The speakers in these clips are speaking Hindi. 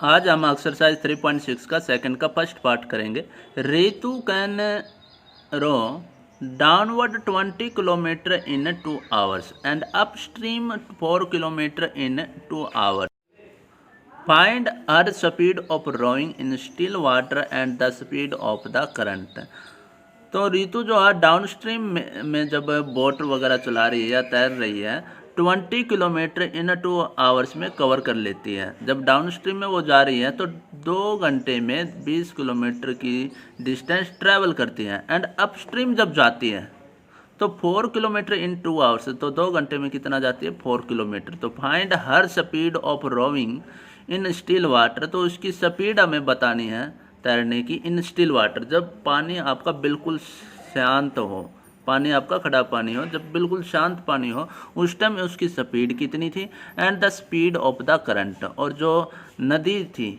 आज हम एक्सरसाइज 3.6 का सेकंड का फर्स्ट पार्ट करेंगे। Ritu can row downward 20 kilometre in 2 hours and upstream 4 kilometre in 2 hours. Find her speed of rowing in still water and the speed of the current. तो रितु जो है डाउन स्ट्रीम में जब बोट वगैरह चला रही है या तैर रही है 20 किलोमीटर इन 2 आवर्स में कवर कर लेती है। जब डाउन स्ट्रीम में वो जा रही है तो 2 घंटे में 20 किलोमीटर की डिस्टेंस ट्रैवल करती है। एंड अपस्ट्रीम जब जाती है तो 4 किलोमीटर इन 2 आवर्स, तो 2 घंटे में कितना जाती है 4 किलोमीटर। तो find her speed of rowing in still water, तो उसकी स्पीड हमें बतानी है तैरने की इन स्टिल वाटर। जब पानी आपका बिल्कुल शांत हो, पानी आपका खड़ा पानी हो, जब बिल्कुल शांत पानी हो उस टाइम उसकी स्पीड कितनी थी। And the speed of the current, और जो नदी थी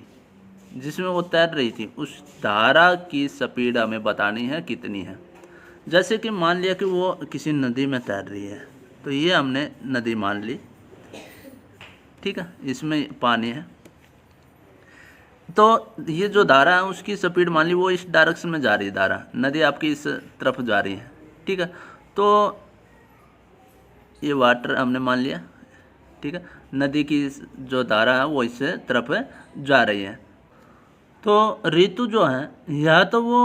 जिसमें वो तैर रही थी उस धारा की स्पीड हमें बतानी है कितनी है। जैसे कि मान लिया कि वो किसी नदी में तैर रही है, तो ये हमने नदी मान ली, ठीक है, इसमें पानी है। तो ये जो धारा है उसकी स्पीड मान ली वो इस डायरेक्शन में जा रही है, धारा नदी आपकी इस तरफ जा रही है, ठीक है। तो ये वाटर हमने मान लिया, ठीक है, नदी की जो धारा है वो इस तरफ जा रही है। तो रितु जो है या तो वो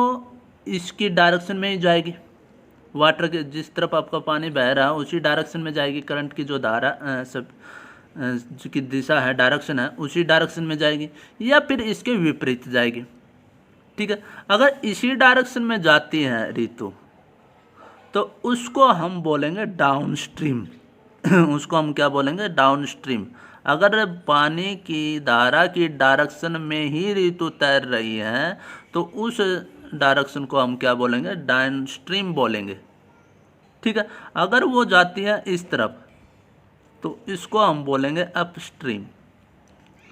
इसकी डायरेक्शन में ही जाएगी, वाटर के जिस तरफ आपका पानी बह रहा है उसी डायरेक्शन में जाएगी, करंट की जो धारा की दिशा है, डायरेक्शन है, उसी डायरेक्शन में जाएगी, या फिर इसके विपरीत जाएगी, ठीक है। अगर इसी डायरेक्शन में जाती है रितु तो उसको हम बोलेंगे डाउन स्ट्रीम उसको हम क्या बोलेंगे, डाउन स्ट्रीम। अगर पानी की धारा की डायरेक्शन में ही रितु तैर रही है तो उस डायरेक्शन को हम क्या बोलेंगे, डाउन स्ट्रीम बोलेंगे, ठीक है। अगर वो जाती है इस तरफ तो इसको हम बोलेंगे अपस्ट्रीम,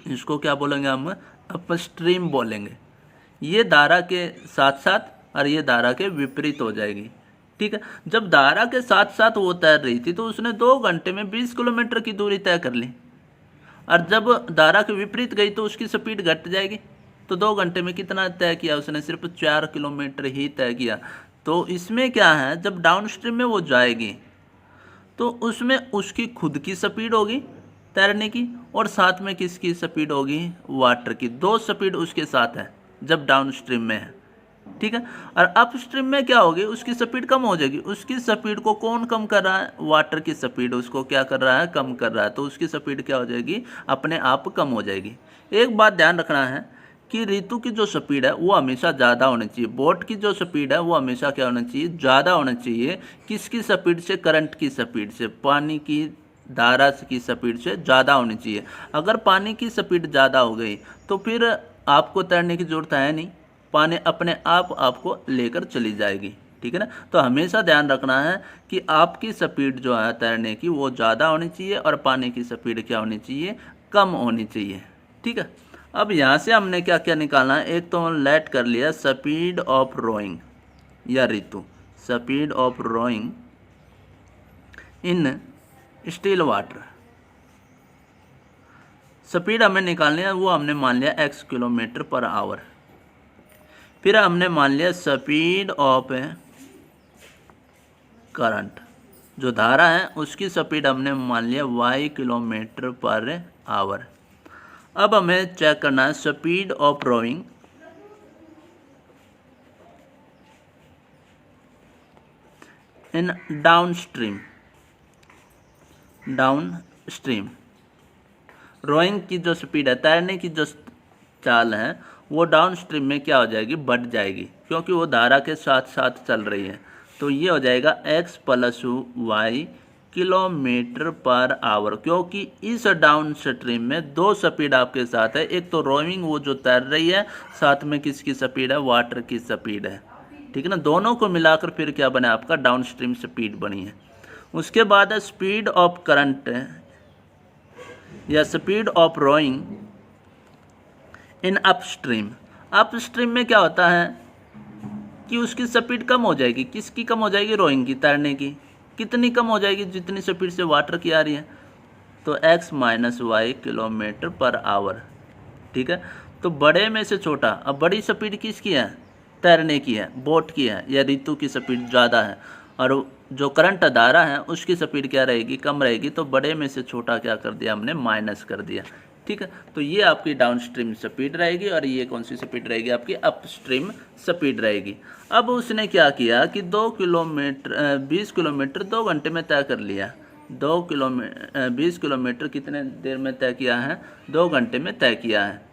इसको क्या बोलेंगे हम, अपस्ट्रीम बोलेंगे। ये धारा के साथ साथ और ये धारा के विपरीत हो जाएगी, ठीक है। जब धारा के साथ साथ वो तैर रही थी तो उसने 2 घंटे में 20 किलोमीटर की दूरी तय कर ली, और जब धारा के विपरीत गई तो उसकी स्पीड घट जाएगी। तो 2 घंटे में कितना तय किया उसने, सिर्फ 4 किलोमीटर ही तय किया। तो इसमें क्या है, जब डाउन स्ट्रीम में वो जाएगी तो उसमें उसकी खुद की स्पीड होगी तैरने की, और साथ में किसकी स्पीड होगी, वाटर की। 2 स्पीड उसके साथ है जब डाउन स्ट्रीम में है, ठीक है। और अप स्ट्रीम में क्या होगी, उसकी स्पीड कम हो जाएगी। उसकी स्पीड को कौन कम कर रहा है, वाटर की स्पीड उसको क्या कर रहा है, कम कर रहा है। तो उसकी स्पीड क्या हो जाएगी, अपने आप कम हो जाएगी। एक बात ध्यान रखना है कि रितु की जो स्पीड है वो हमेशा ज़्यादा होनी चाहिए, बोट की जो स्पीड है वो हमेशा क्या होना चाहिए, ज़्यादा होना चाहिए। किसकी स्पीड से, करंट की स्पीड से, पानी की धारा की स्पीड से ज़्यादा होनी चाहिए। अगर पानी की स्पीड ज़्यादा हो गई तो फिर आपको तैरने की ज़रूरत है नहीं, पानी अपने आप आपको लेकर चली जाएगी, ठीक है ना। तो हमेशा ध्यान रखना है कि आपकी स्पीड जो है तैरने की वो ज़्यादा होनी चाहिए और पानी की स्पीड क्या होनी चाहिए, कम होनी चाहिए, ठीक है। अब यहाँ से हमने क्या क्या निकालना है, एक तो लेट कर लिया स्पीड ऑफ रोइंग या Ritu, speed of rowing in still water. Speed हमें निकालनी है, वो हमने मान लिया x किलोमीटर पर आवर। फिर हमने मान लिया स्पीड ऑफ करंट, जो धारा है उसकी स्पीड हमने मान लिया y किलोमीटर पर आवर। अब हमें चेक करना है speed of rowing in downstream. Downstream rowing की जो स्पीड है, तैरने की जो चाल है, वो डाउन स्ट्रीम में क्या हो जाएगी, बढ़ जाएगी, क्योंकि वो धारा के साथ साथ चल रही है। तो ये हो जाएगा x + y kilometre per our, क्योंकि इस डाउन स्ट्रीम में 2 स्पीड आपके साथ है। एक तो रोइंग वो जो तैर रही है, साथ में किसकी स्पीड है, वाटर की स्पीड है, ठीक है ना। दोनों को मिलाकर फिर क्या बना, आपका डाउन स्ट्रीम स्पीड बनी है। उसके बाद है स्पीड ऑफ करंट या speed of rowing in upstream. Upstream में क्या होता है कि उसकी स्पीड कम हो जाएगी। किसकी कम हो जाएगी, रोइंग की, तैरने की। कितनी कम हो जाएगी, जितनी स्पीड से वाटर की आ रही है। तो x - y kilometre per our, ठीक है। तो बड़े में से छोटा, अब बड़ी स्पीड किसकी है, तैरने की है, बोट की है, या ऋतु की स्पीड ज़्यादा है और जो करंट धारा है उसकी स्पीड क्या रहेगी, कम रहेगी। तो बड़े में से छोटा क्या कर दिया हमने, माइनस कर दिया। ठीक है, तो ये आपकी डाउनस्ट्रीम स्पीड रहेगी और ये कौन सी स्पीड रहेगी, आपकी अपस्ट्रीम स्पीड रहेगी। अब उसने क्या किया कि 20 किलोमीटर 2 घंटे में तय कर लिया। 20 किलोमीटर कितने देर में तय किया है, 2 घंटे में तय किया है।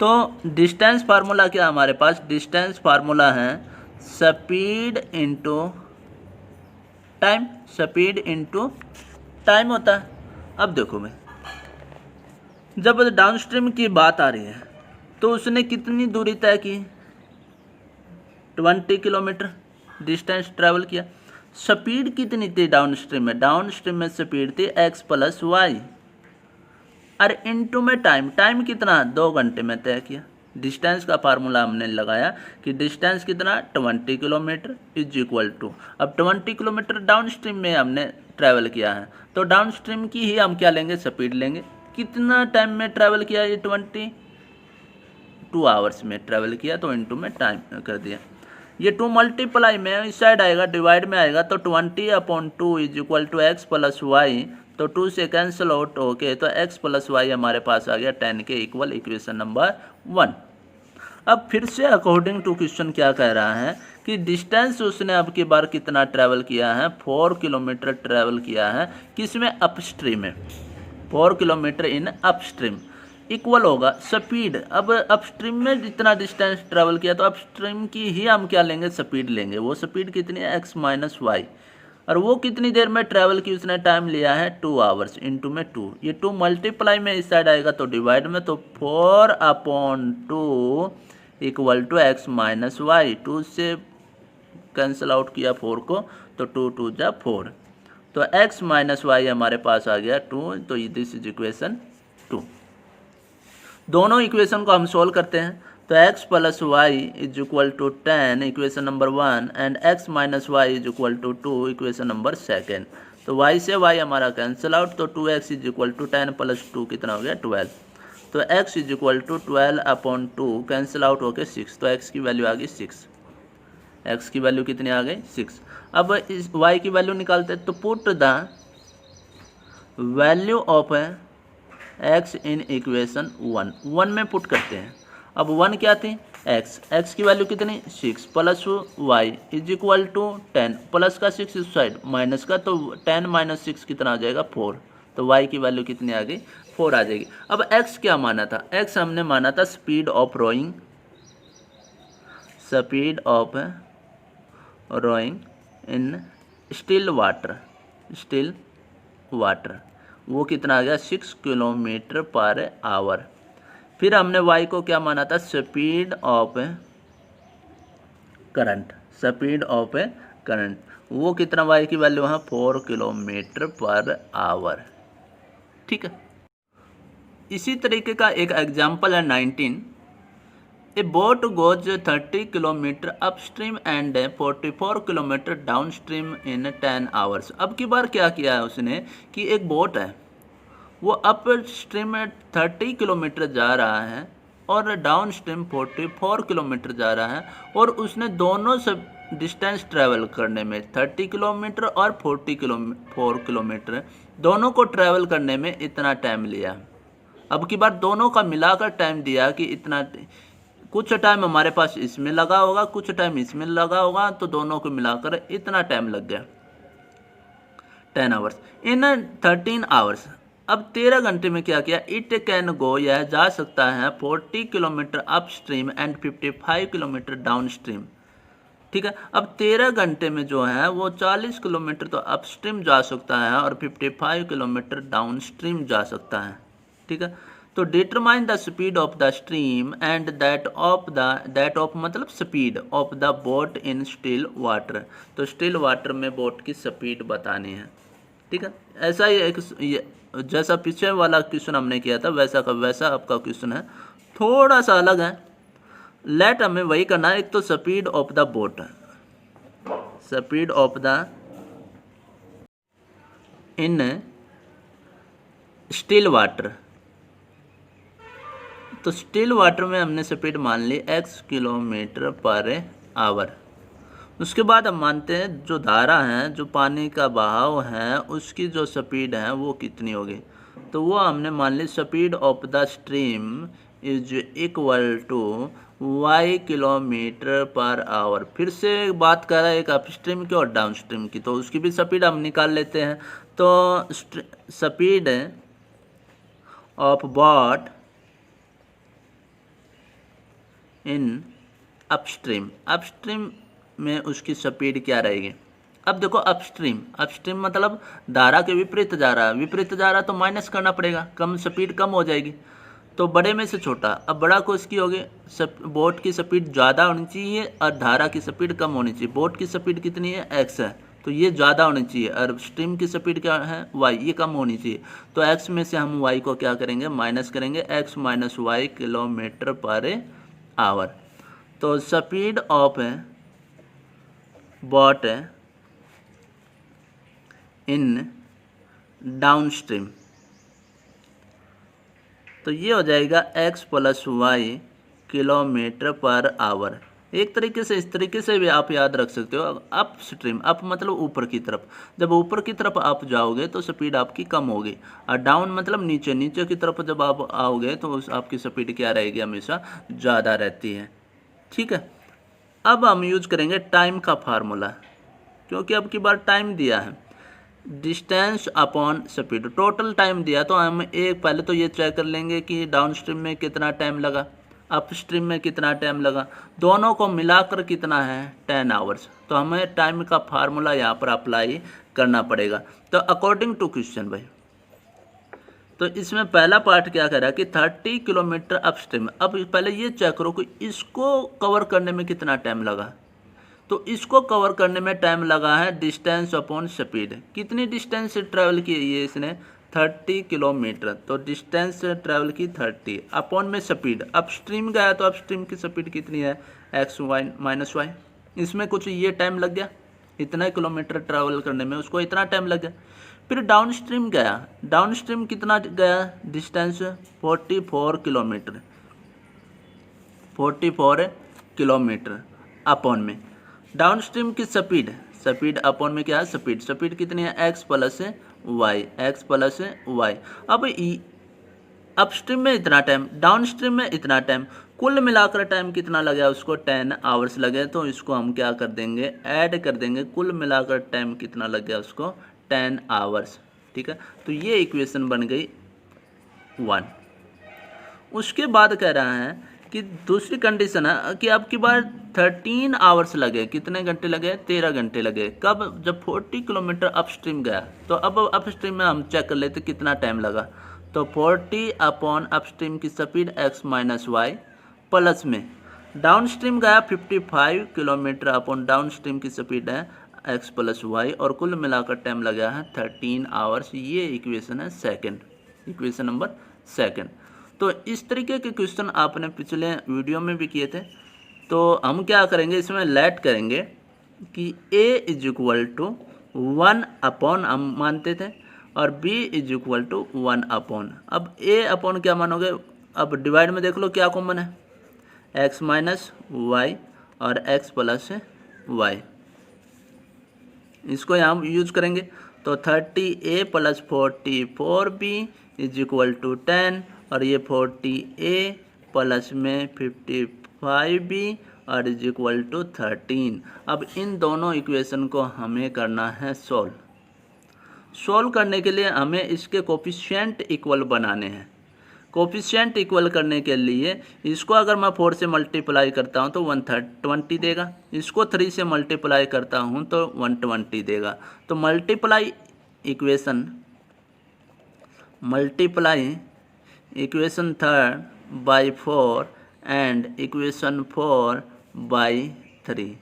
तो डिस्टेंस फार्मूला क्या हमारे पास, डिस्टेंस फार्मूला है speed into time, speed into time होता है। अब देखो भाई, जब डाउनस्ट्रीम की बात आ रही है तो उसने कितनी दूरी तय की, 20 किलोमीटर डिस्टेंस ट्रैवल किया। स्पीड कितनी थी डाउनस्ट्रीम में, डाउनस्ट्रीम में स्पीड थी x + y और इनटू में टाइम, टाइम कितना 2 घंटे में तय किया। डिस्टेंस का फार्मूला हमने लगाया कि डिस्टेंस कितना 20 किलोमीटर इज इक्वल टू, अब 20 किलोमीटर डाउनस्ट्रीम में हमने ट्रैवल किया है तो डाउनस्ट्रीम की ही हम क्या लेंगे, स्पीड लेंगे। कितना टाइम में ट्रैवल किया, ये 22 आवर्स में ट्रैवल किया, तो इनटू में टाइम कर दिया। ये 2 मल्टीप्लाई में इस साइड आएगा, डिवाइड में आएगा, तो 20/2 is equal to x + y, तो 2 से कैंसिल आउट होके तो x + y हमारे पास आ गया 10 के इक्वल, इक्वेशन नंबर 1। अब फिर से अकॉर्डिंग टू क्वेश्चन क्या कह रहा है कि डिस्टेंस उसने अब की बार कितना ट्रैवल किया है, 4 किलोमीटर ट्रैवल किया है, किसमें, अपस्ट्रीम में, 4 किलोमीटर इन अपस्ट्रीम इक्वल होगा स्पीड। अब अपस्ट्रीम में जितना डिस्टेंस ट्रैवल किया तो अपस्ट्रीम की ही हम क्या लेंगे, स्पीड लेंगे। वो स्पीड कितनी है, x - y, और वो कितनी देर में ट्रैवल की उसने टाइम लिया है 2 आवर्स, इनटू में 2, ये 2 मल्टीप्लाई में इस साइड आएगा तो डिवाइड में, तो 4/2 इक्वल टू x - y, 2 से कैंसिल आउट किया 4 को तो 2 2 जा 4, तो x - y हमारे पास आ गया 2, तो दिस इज इक्वेशन 2। दोनों इक्वेशन को हम सोल्व करते हैं तो x + y is equal to 10 equation number 1 and x - y is equal to 2 equation number 2। तो y से y हमारा कैंसिल आउट, तो 2x इज इक्वल टू 10 + 2 कितना हो गया 12, तो x is equal to 12/2 cancel out होके 6, तो x की वैल्यू आ गई 6, x की वैल्यू कितनी आ गई 6। अब इस y की वैल्यू निकालते हैं तो put the value of x in equation 1 में पुट करते हैं। अब 1 क्या थी, x की वैल्यू कितनी 6 + y is equal to 10, plus का 6 इस साइड, माइनस का, तो 10 - 6 कितना आ जाएगा 4, तो y की वैल्यू कितनी आ गई 4 आ जाएगी। अब x क्या माना था, x हमने माना था speed of rowing, speed of rowing in still water, वो कितना आ गया 6 km/h। फिर हमने y को क्या माना था, स्पीड ऑफ करंट, वो कितना y की वैल्यू है 4 km/h। ठीक है, इसी तरीके का एक एग्जाम्पल है 19। ए boat goes 30 kilometre upstream and 44 kilometre downstream in 10 hours. अब की बार क्या किया है उसने कि एक बोट है वो अपस्ट्रीम में 30 किलोमीटर जा रहा है और डाउनस्ट्रीम 44 किलोमीटर जा रहा है, और उसने दोनों से डिस्टेंस ट्रैवल करने में 30 किलोमीटर और 4 किलोमीटर दोनों को ट्रैवल करने में इतना टाइम लिया। अब की बार दोनों का मिलाकर टाइम दिया कि इतना, कुछ टाइम हमारे पास इसमें लगा होगा, कुछ टाइम इसमें लगा होगा, तो दोनों को मिलाकर इतना टाइम लग गया 10 आवर्स इन 13 आवर्स। अब 13 घंटे में क्या किया, इट कैन गो, यह जा सकता है 40 kilometre upstream and 55 kilometre downstream. ठीक है, अब 13 घंटे में जो है वो 40 किलोमीटर तो अपस्ट्रीम जा सकता है और 55 किलोमीटर डाउनस्ट्रीम जा सकता है। ठीक है, तो determine the speed of the stream and that of मतलब speed of the boat in still water, तो स्टिल वाटर में बोट की स्पीड बतानी है। ठीक है, ऐसा ही एक जैसा पीछे वाला क्वेश्चन हमने किया था वैसा का वैसा आपका क्वेश्चन है, थोड़ा सा अलग है। लेट हमें वही करना है, एक तो speed of the boat, speed of the in still water, तो स्टिल वाटर में हमने स्पीड मान ली x किलोमीटर पर आवर। उसके बाद हम मानते हैं जो धारा है, जो पानी का बहाव है, उसकी जो स्पीड है वो कितनी होगी। तो वो हमने मान ली speed of the stream is equal to y kilometre per hour. फिर से बात कर रहा है एक अपस्ट्रीम की और डाउनस्ट्रीम की, तो उसकी भी स्पीड हम निकाल लेते हैं। तो speed of boat in upstream, upstream में उसकी स्पीड क्या रहेगी। अब देखो अपस्ट्रीम, अपस्ट्रीम मतलब धारा के विपरीत जा रहा है, विपरीत जा रहा है तो माइनस करना पड़ेगा, कम स्पीड कम हो जाएगी। तो बड़े में से छोटा, अब बड़ा को इसकी होगी, बोट की स्पीड ज़्यादा होनी चाहिए और धारा की स्पीड कम होनी चाहिए। बोट की स्पीड कितनी है, x है, तो ये ज़्यादा होनी चाहिए, और स्ट्रीम की स्पीड क्या है, y, ये कम होनी चाहिए। तो x में से हम y को क्या करेंगे, माइनस करेंगे, x minus y kilometre per hour. तो speed of boat in downstream, तो ये हो जाएगा x plus y kilometre per hour. एक तरीके से, इस तरीके से भी आप याद रख सकते हो। अप स्ट्रीम, अप मतलब ऊपर की तरफ, जब ऊपर की तरफ आप जाओगे तो स्पीड आपकी कम होगी, और डाउन मतलब नीचे, नीचे की तरफ जब आप आओगे तो उस आपकी स्पीड क्या रहेगी, हमेशा ज़्यादा रहती है। ठीक है, अब हम यूज करेंगे टाइम का फार्मूला, क्योंकि अब की बार टाइम दिया है, distance upon speed, total time दिया, तो हम एक पहले तो ये चेक कर लेंगे कि डाउन स्ट्रीम में कितना टाइम लगा, अप स्ट्रीम में कितना टाइम लगा, दोनों को मिलाकर कितना है, 10 आवर्स। तो हमें टाइम का फार्मूला यहाँ पर अप्लाई करना पड़ेगा। तो अकॉर्डिंग टू क्वेश्चन भाई, तो इसमें पहला पार्ट क्या कह रहा है कि 30 किलोमीटर अपस्ट्रीम। अब पहले ये चेक करो कि इसको कवर करने में कितना टाइम लगा। तो इसको कवर करने में टाइम लगा है डिस्टेंस अपॉन स्पीड, कितनी डिस्टेंस से ट्रैवल की है इसने, 30 किलोमीटर। तो डिस्टेंस ट्रैवल की 30 अपॉन में स्पीड, अपस्ट्रीम गया तो अपस्ट्रीम की स्पीड कितनी है, x वाई माइनस वाई। इसमें कुछ ये टाइम लग गया, इतना किलोमीटर ट्रैवल करने में उसको इतना टाइम लग गया। फिर डाउन स्ट्रीम गया, डाउन स्ट्रीम कितना गया डिस्टेंस, 44 किलोमीटर, 44 किलोमीटर अपॉन में डाउन स्ट्रीम की स्पीड, स्पीड अपॉन में क्या है, स्पीड, स्पीड कितनी है, x plus y, x plus y. अब अपस्ट्रीम में इतना टाइम, डाउन स्ट्रीम में इतना टाइम, कुल मिलाकर टाइम कितना लगा उसको, 10 आवर्स लगे। तो इसको हम क्या कर देंगे, ऐड कर देंगे, कुल मिलाकर टाइम कितना लग गया उसको, 10 आवर्स। ठीक है, तो ये इक्वेशन बन गई 1। उसके बाद कह रहा है कि दूसरी कंडीशन है कि अब की बार 13 आवर्स लगे, कितने घंटे लगे, 13 घंटे लगे। कब, जब 40 किलोमीटर अपस्ट्रीम गया। तो अब अपस्ट्रीम में हम चेक कर लेते कितना टाइम लगा। तो 40 अपॉन अपस्ट्रीम की speed x minus y, plus में डाउन स्ट्रीम गया 55 किलोमीटर अपॉन डाउन स्ट्रीम की स्पीड है x प्लस वाई, और कुल मिलाकर टाइम लगा है 13 आवर्स। ये इक्वेशन है सेकंड, इक्वेशन नंबर सेकंड। तो इस तरीके के क्वेश्चन आपने पिछले वीडियो में भी किए थे। तो हम क्या करेंगे, इसमें लेट करेंगे कि a is equal to 1 upon हम मानते थे, और b is equal to 1 upon, अब a अपॉन क्या मानोगे, अब डिवाइड में देख लो क्या कॉमन है, x माइनस वाई और x प्लस वाई, इसको यहाँ यूज करेंगे। तो 30a plus 44b is equal to 10, और ये 40a प्लस में 55b और इज इक्वल टू 13। अब इन दोनों इक्वेशन को हमें करना है सोल्व। सोल्व करने के लिए हमें इसके कोफिशिएंट इक्वल बनाने हैं। कोफिशिएंट इक्वल करने के लिए इसको अगर मैं 4 से मल्टीप्लाई करता हूँ तो 120 देगा, इसको 3 से मल्टीप्लाई करता हूँ तो 120 देगा। तो multiply equation third by 4 and equation 4 by 3।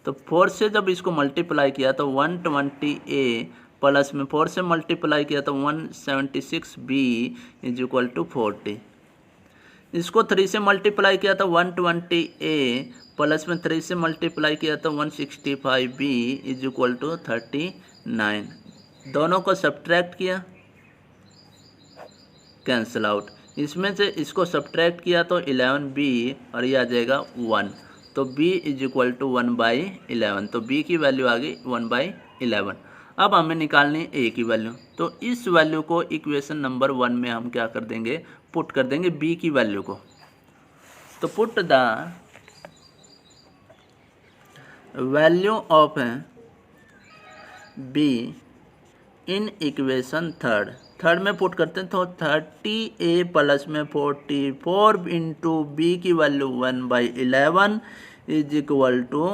तो 4 से जब इसको मल्टीप्लाई किया तो 120a प्लस में 4 से मल्टीप्लाई किया तो 176b इज इक्वल टू 40। इसको 3 से मल्टीप्लाई किया तो 120a प्लस में 3 से मल्टीप्लाई किया तो 165b इज इक्वल टू 39। दोनों को सब्ट्रैक्ट किया, कैंसिल आउट, इसमें से इसको सब्ट्रैक्ट किया तो 11b और ये आ जाएगा 1, तो b इज इक्वल टू 1/11, तो b की वैल्यू आ गई 1/11। अब हमें निकालनी है a की वैल्यू, तो इस वैल्यू को इक्वेशन नंबर 1 में हम क्या कर देंगे, पुट कर देंगे b की वैल्यू को। तो put the value of b in equation third में पुट करते हैं, तो 30a प्लस में 44 इंटू बी की वैल्यू 1/11 इज इक्वल टू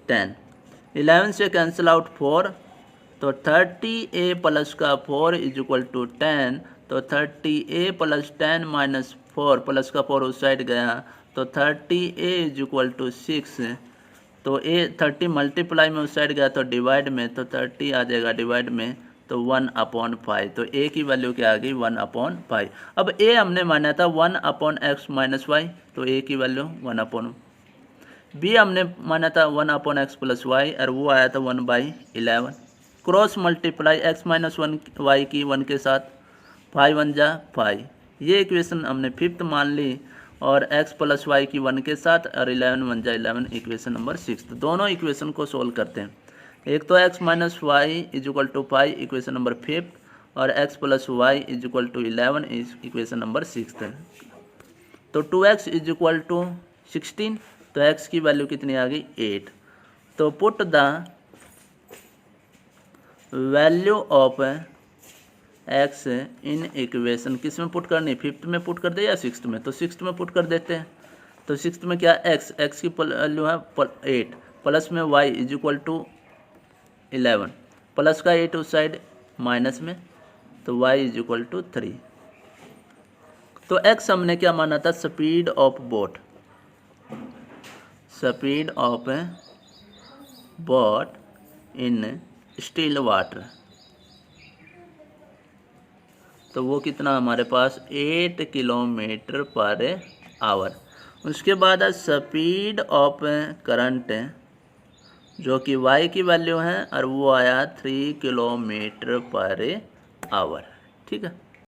10। 11 से कैंसिल आउट 4, तो 30a प्लस का 4 इज इक्वल टू 10, तो 30a प्लस 10 माइनस 4, प्लस का 4 उस साइड गया, तो 30a इज इक्वल टू 6, तो a 30 मल्टीप्लाई में उस साइड गया तो डिवाइड में, तो 30 आ जाएगा डिवाइड में, तो 1/5, तो a की वैल्यू क्या आ गई 1/5। अब a हमने माना था 1/x माइनस वाई, तो a की वैल्यू 1/, b हमने माना था 1/x प्लस वाई और वो आया था 1/11। Cross multiply x minus 1 y की 1 के साथ, 5 1 जा 5, ये इक्वेशन हमने फिफ्थ मान ली, और x प्लस वाई की 1 के साथ और 11 1 जा 11 इक्वेशन नंबर 6। तो दोनों इक्वेशन को सोल्व करते हैं। एक तो x minus y is equal to 5 equation number 5, और x plus y is equal to 11 is equation number 6 है। तो 2x इज इक्वल टू 16, तो x की वैल्यू कितनी आ गई 8। तो put the value of x in equation, किस में पुट करनी, फिफ्थ में पुट कर दे या सिक्स्थ में, तो सिक्स्थ में पुट कर देते हैं। तो सिक्स्थ में क्या x की वैल्यू है 8, प्लस में y is equal to 11, plus का 8 उस साइड माइनस में, तो y इज इक्वल टू 3। तो x हमने क्या माना था, speed of boat, speed of boat in still water, तो वो कितना हमारे पास 8 किलोमीटर पर आवर। उसके बाद स्पीड ऑफ करंट जो कि y की वैल्यू है और वो आया 3 किलोमीटर पर आवर। ठीक है।